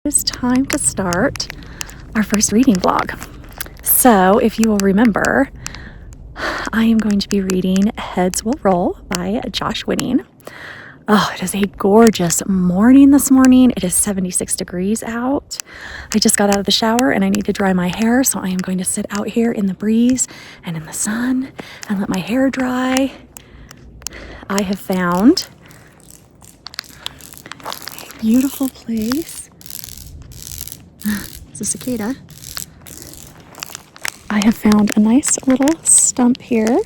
It's time to start our first reading vlog. So if you will remember, I am going to be reading Heads Will Roll by Josh Winning. Oh, it is a gorgeous morning this morning. It is 76 degrees out. I just got out of the shower and I need to dry my hair, so I am going to sit out here in the breeze and in the sun and let my hair dry. I have found a beautiful place. It's a cicada. I have found a nice little stump here.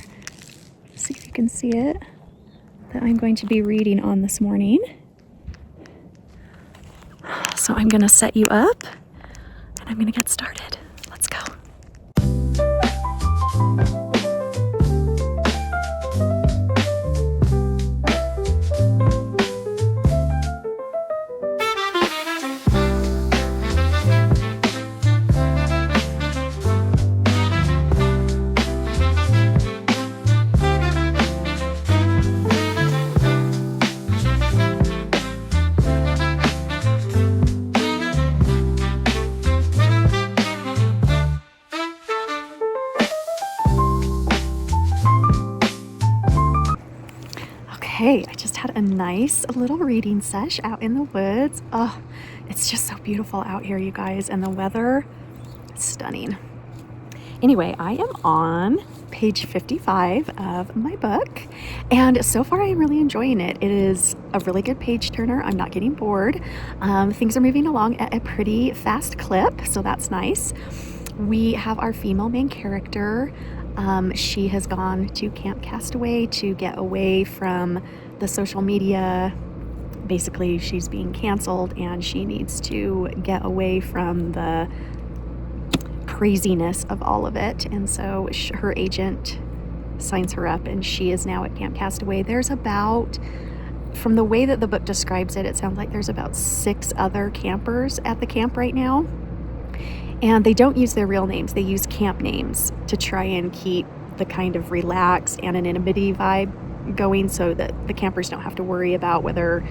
See if you can see it, that I'm going to be reading on this morning. So I'm going to set you up and I'm going to get started. Let's go. Hey, I just had a nice little reading sesh out in the woods. Oh, it's just so beautiful out here, you guys, and the weather is stunning. Anyway, I am on page 55 of my book, and so far I am really enjoying it. It is a really good page turner. I'm not getting bored. Things are moving along at a pretty fast clip, so that's nice. We have our female main character. She has gone to Camp Castaway to get away from the social media. Basically, she's being canceled and she needs to get away from the craziness of all of it. And so her agent signs her up and she is now at Camp Castaway. There's about, from the way that the book describes it, it sounds like there's about 6 other campers at the camp right now. And they don't use their real names. They use camp names to try and keep the kind of relaxed anonymity vibe going so that the campers don't have to worry about whether,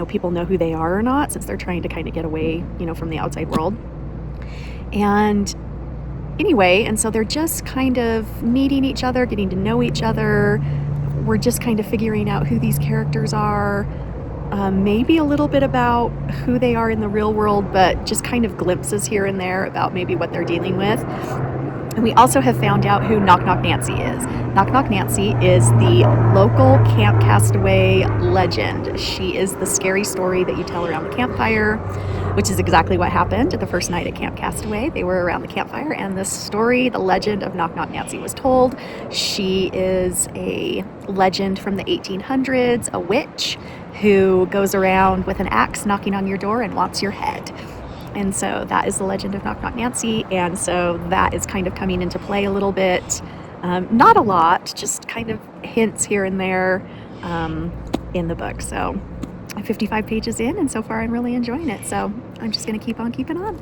people know who they are or not, since they're trying to kind of get away, from the outside world. And anyway, and so they're just kind of meeting each other, getting to know each other. We're just kind of figuring out who these characters are. Maybe a little bit about who they are in the real world, but just kind of glimpses here and there about maybe what they're dealing with. And we also have found out who Knock Knock Nancy is. Knock Knock Nancy is the local Camp Castaway legend. She is the scary story that you tell around the campfire, which is exactly what happened the first night at Camp Castaway. They were around the campfire and the story, the legend of Knock Knock Nancy was told. She is a legend from the 1800s, a witch who goes around with an axe knocking on your door and wants your head. And so that is the legend of Knock Knock Nancy. And so that is kind of coming into play a little bit. Not a lot, just kind of hints here and there in the book. So I'm 55 pages in, and so far I'm really enjoying it. So I'm just going to keep on keeping on.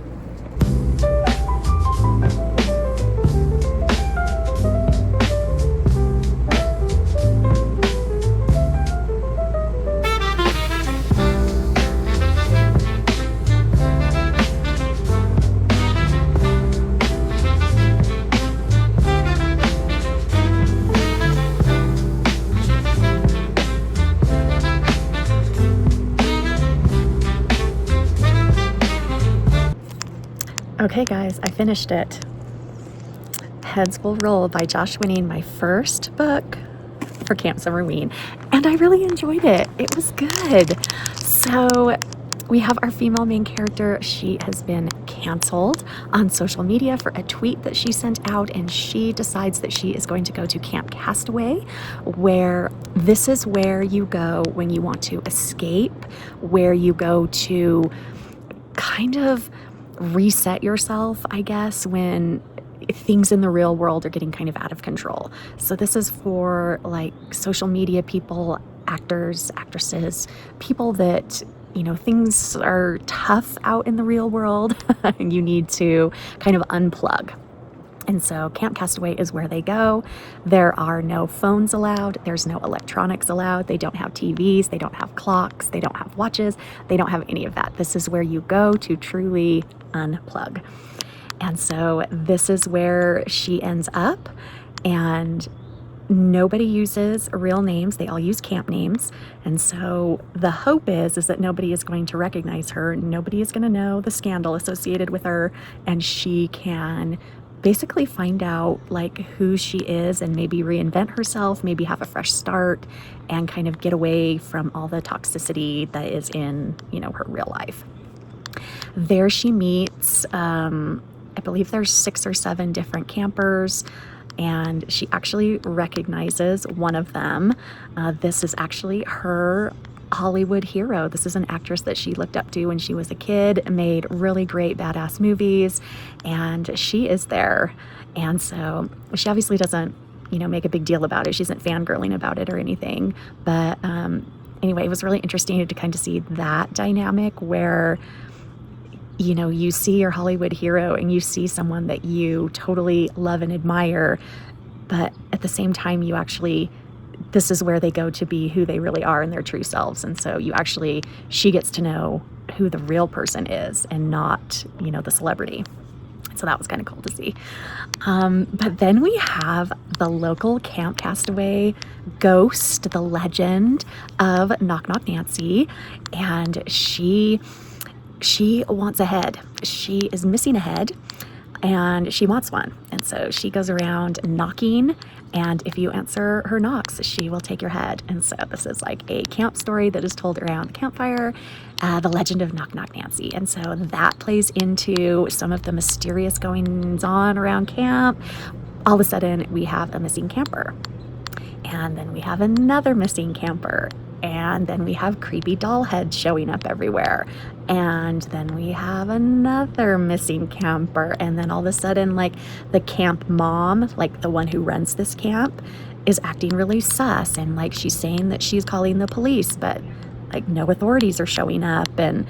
Okay guys, I finished it. Heads Will Roll by Josh Winning, my first book for Camp Summerween, and I really enjoyed it. It was good. So we have our female main character. She has been canceled on social media for a tweet that she sent out, and she decides that she is going to go to Camp Castaway, where this is where you go when you want to escape, where you go to kind of reset yourself, I guess, when things in the real world are getting kind of out of control. So this is for like social media people, actors, actresses, people that, things are tough out in the real world and you need to kind of unplug. And so Camp Castaway is where they go. There are no phones allowed. There's no electronics allowed. They don't have TVs. They don't have clocks. They don't have watches. They don't have any of that. This is where you go to truly unplug. And so this is where she ends up. And nobody uses real names. They all use camp names. And so the hope is that nobody is going to recognize her. Nobody is going to know the scandal associated with her. And she can basically find out like who she is and maybe reinvent herself, maybe have a fresh start and kind of get away from all the toxicity that is in, her real life. There she meets, I believe there's 6 or 7 different campers, and she actually recognizes one of them. This is actually her Hollywood hero. This is an actress that she looked up to when she was a kid, made really great badass movies, and she is there. And so she obviously doesn't, make a big deal about it. She isn't fangirling about it or anything. But anyway, it was really interesting to kind of see that dynamic where, you see your Hollywood hero and you see someone that you totally love and admire, but at the same time, this is where they go to be who they really are and their true selves. And so she gets to know who the real person is and not, the celebrity. So that was kind of cool to see. But then we have the local Camp Castaway ghost, the legend of Knock Knock Nancy. And she wants a head. She is missing a head and she wants one. And so she goes around knocking, and if you answer her knocks, she will take your head. And so this is like a camp story that is told around the campfire, the legend of Knock Knock Nancy. And so that plays into some of the mysterious goings on around camp. All of a sudden we have a missing camper, and then we have another missing camper, and then we have creepy doll heads showing up everywhere, and then we have another missing camper, and then all of a sudden, like, the camp mom, like the one who runs this camp, is acting really sus, and like she's saying that she's calling the police, but like no authorities are showing up, and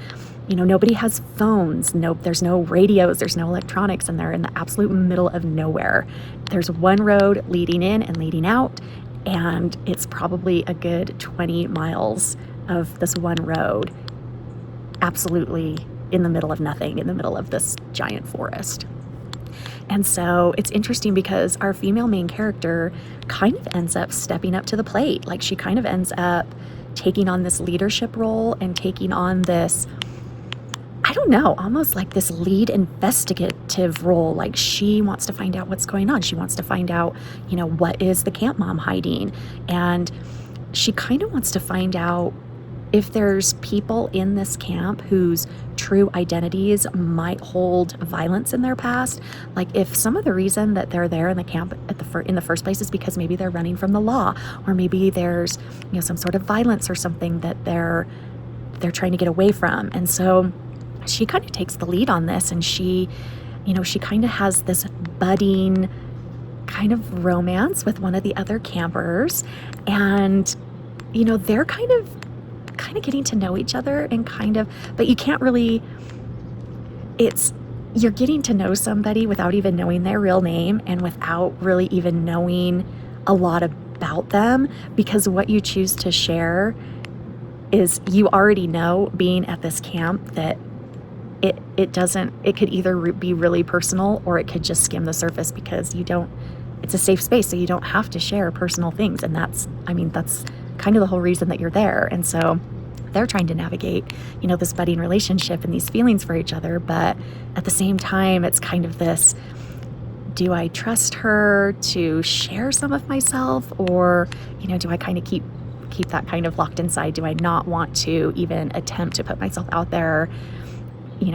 nobody has phones, there's no radios, there's no electronics, and they're in the absolute middle of nowhere. There's one road leading in and leading out, and it's probably a good 20 miles of this one road, absolutely in the middle of nothing, in the middle of this giant forest. And so it's interesting because our female main character kind of ends up stepping up to the plate. Like, she kind of ends up taking on this leadership role and taking on this, I don't know, almost like this lead investigative role. Like, she wants to find out what's going on. She wants to find out, what is the camp mom hiding? And she kind of wants to find out if there's people in this camp whose true identities might hold violence in their past. Like, if some of the reason that they're there in the camp in the first place is because maybe they're running from the law, or maybe there's, some sort of violence or something that they're trying to get away from. And so she kind of takes the lead on this, and she kind of has this budding kind of romance with one of the other campers, and they're kind of getting to know each other, and but you can't really, you're getting to know somebody without even knowing their real name and without really even knowing a lot about them, because what you choose to share is, you already know, being at this camp, that it could either be really personal, or it could just skim the surface, because it's a safe space, so you don't have to share personal things. And that's kind of the whole reason that you're there. And so they're trying to navigate, this budding relationship and these feelings for each other. But at the same time, it's kind of this, do I trust her to share some of myself? Or, do I kind of keep that kind of locked inside? Do I not want to even attempt to put myself out there,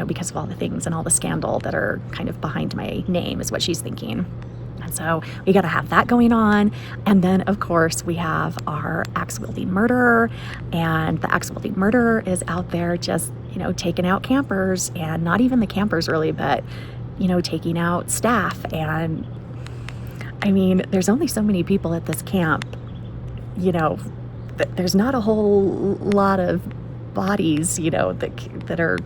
because of all the things and all the scandal that are kind of behind my name, is what she's thinking. And so we got to have that going on. And then, of course, we have our axe-wielding murderer. And the axe-wielding murderer is out there just, taking out campers, and not even the campers really, but, taking out staff. And I mean, there's only so many people at this camp, there's not a whole lot of bodies, that are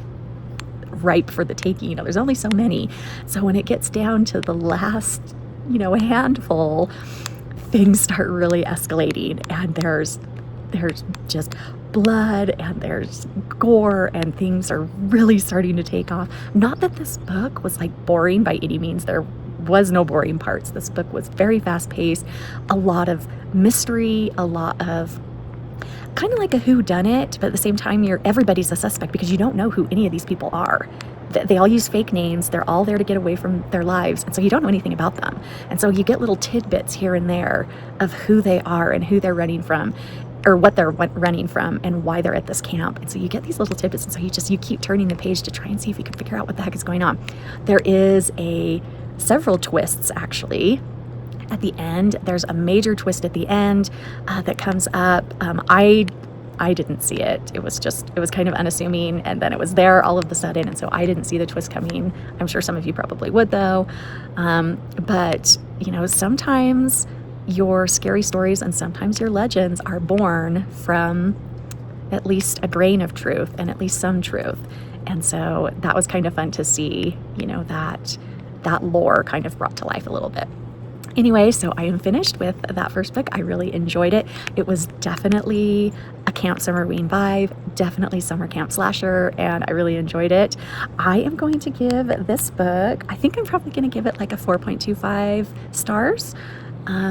ripe for the taking. You know, there's only so many. So when it gets down to the last, you know, handful, things start really escalating, and there's just blood and there's gore, and things are really starting to take off. Not that this book was like boring by any means. There was no boring parts. This book was very fast paced, a lot of mystery, a lot of kind of like a whodunit, but at the same time, everybody's a suspect because you don't know who any of these people are. They all use fake names. They're all there to get away from their lives, and so you don't know anything about them. And so you get little tidbits here and there of who they are and who they're running from, or what they're running from, and why they're at this camp. And so you get these little tidbits, and so you keep turning the page to try and see if you can figure out what the heck is going on. There is several twists actually at the end. There's a major twist at the end that comes up. I didn't see it. It was kind of unassuming, and then it was there all of a sudden, and so I didn't see the twist coming. I'm sure some of you probably would though. But you know, sometimes your scary stories and sometimes your legends are born from at least a grain of truth and at least some truth. And so that was kind of fun to see, you know, that lore kind of brought to life a little bit. Anyway, so I am finished with that first book. I really enjoyed it. It was definitely a Camp Summerween vibe, definitely summer camp slasher, and I really enjoyed it. I am going to give this book, I think I'm probably going to give it like a 4.25 stars.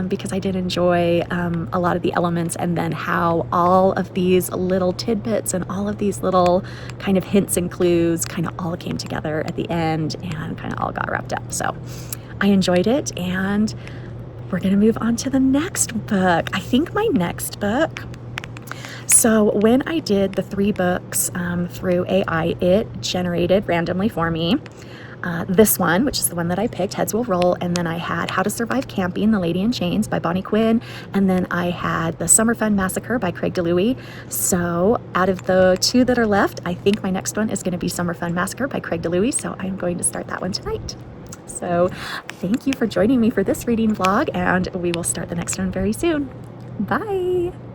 Because I did enjoy a lot of the elements, and then how all of these little tidbits and all of these little kind of hints and clues kind of all came together at the end and kind of all got wrapped up. So I enjoyed it, and we're going to move on to the next book. I think my next book, so when I did the 3 books through AI, it generated randomly for me this one, which is the one that I picked, Heads Will Roll, and then I had How to Survive Camping, The Lady in Chains by Bonnie Quinn, and then I had The Summer Fun Massacre by Craig DeLuey. So out of the 2 that are left, I think my next one is going to be Summer Fun Massacre by Craig DeLuey, so I'm going to start that one tonight. So thank you for joining me for this reading vlog, and we will start the next one very soon. Bye!